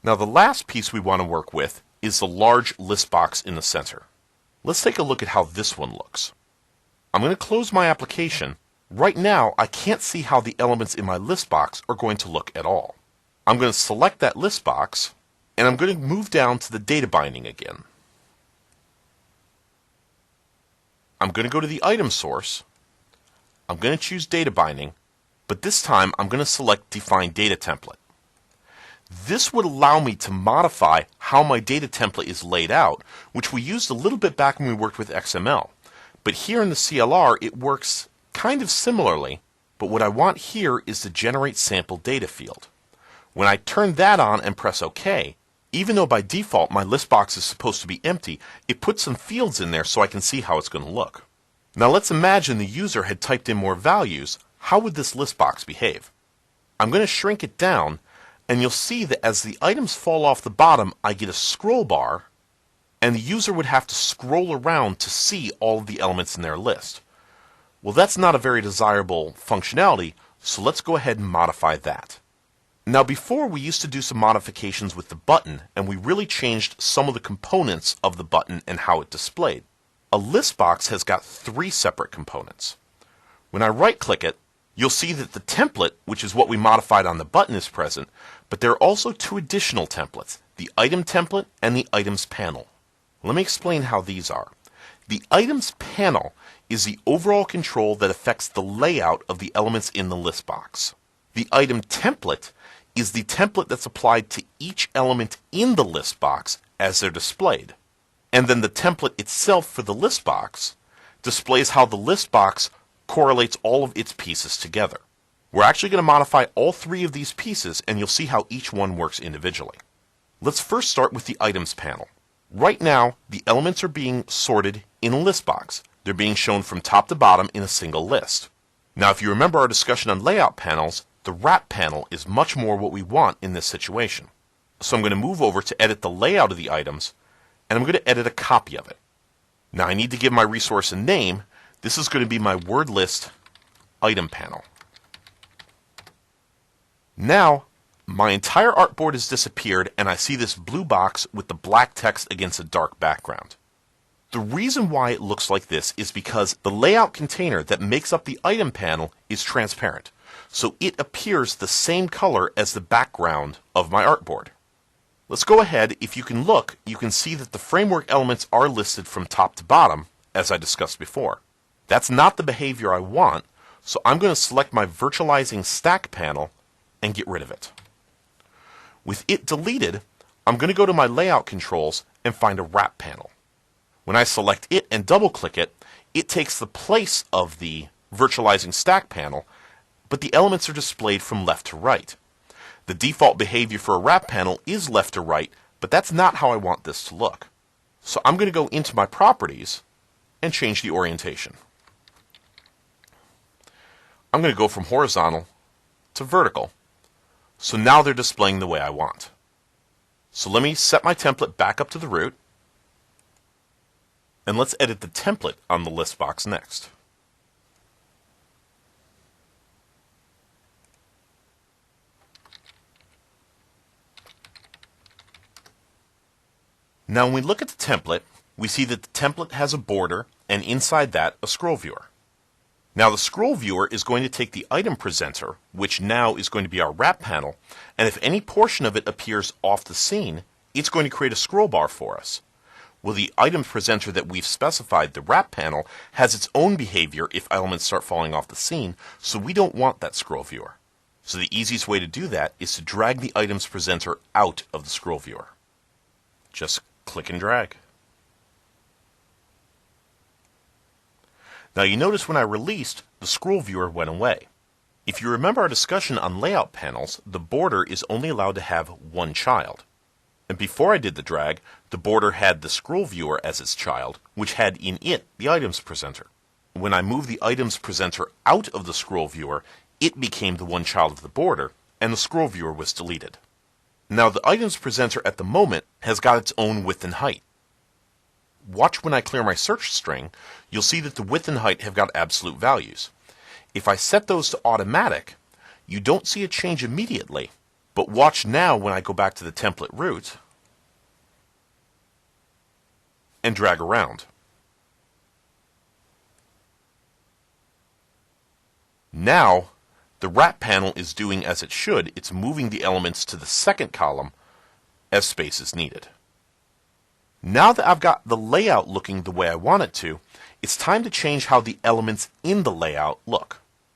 Now the last piece we want to work with is the large list box in the center. Let's take a look at how this one looks. I'm going to close my application. Right now I can't see how the elements in my list box are going to look at all. I'm going to select that list box and I'm going to move down to the data binding again. I'm going to go to the item source. I'm going to choose data binding, but this time I'm going to select define data template. This would allow me to modify how my data template is laid out, which we used a little bit back when we worked with XML. But here in the CLR it works kind of similarly, but what I want here is the generate sample data field. When I turn that on and press OK, even though by default my list box is supposed to be empty, it puts some fields in there so I can see how it's going to look. Now let's imagine the user had typed in more values. How would this list box behave? I'm going to shrink it down, and you'll see that as the items fall off the bottom, I get a scroll bar, and the user would have to scroll around to see all of the elements in their list. Well, that's not a very desirable functionality, so let's go ahead and modify that. Now before we used to do some modifications with the button, and we really changed some of the components of the button and how it displayed. A list box has got 3 separate components. When I right-click it, you'll see that the template, which is what we modified on the button, is present, but there are also 2 additional templates, the item template and the items panel. Let me explain how these are. The items panel is the overall control that affects the layout of the elements in the list box. The item template is the template that's applied to each element in the list box as they're displayed. And then the template itself for the list box displays how the list box correlates all of its pieces together. We're actually going to modify all 3 of these pieces, and you'll see how each one works individually. Let's first start with the items panel. Right now, the elements are being sorted in a list box. They're being shown from top to bottom in a single list. Now, if you remember our discussion on layout panels, the wrap panel is much more what we want in this situation. So I'm going to move over to edit the layout of the items, and I'm going to edit a copy of it. Now I need to give my resource a name. This is going to be my word list item panel. Now my entire artboard has disappeared and I see this blue box with the black text against a dark background. The reason why it looks like this is because the layout container that makes up the item panel is transparent, so it appears the same color as the background of my artboard. Let's go ahead. If you can look, you can see that the framework elements are listed from top to bottom, as I discussed before. That's not the behavior I want, so I'm going to select my virtualizing stack panel and get rid of it. With it deleted, I'm going to go to my layout controls and find a wrap panel. When I select it and double-click it, it takes the place of the virtualizing stack panel, but the elements are displayed from left to right. The default behavior for a wrap panel is left to right, but that's not how I want this to look. So I'm going to go into my properties and change the orientation. I'm going to go from horizontal to vertical. So now they're displaying the way I want. So let me set my template back up to the root, and let's edit the template on the list box next. Now when we look at the template, we see that the template has a border, and inside that, a scroll viewer. Now the scroll viewer is going to take the item presenter, which now is going to be our wrap panel, and if any portion of it appears off the scene, it's going to create a scroll bar for us. Well, the item presenter that we've specified, the wrap panel, has its own behavior if elements start falling off the scene, so we don't want that scroll viewer. So the easiest way to do that is to drag the items presenter out of the scroll viewer. Just click and drag. Now you notice when I released, the scroll viewer went away. If you remember our discussion on layout panels, the border is only allowed to have one child. And before I did the drag, the border had the scroll viewer as its child, which had in it the items presenter. When I moved the items presenter out of the scroll viewer, it became the one child of the border, and the scroll viewer was deleted. Now the items presenter at the moment has got its own width and height. Watch when I clear my search string, you'll see that the width and height have got absolute values. If I set those to automatic, you don't see a change immediately, But watch now when I go back to the template root and drag around. Now, the wrap panel is doing as it should. It's moving the elements to the second column as space is needed. Now that I've got the layout looking the way I want it to, it's time to change how the elements in the layout look.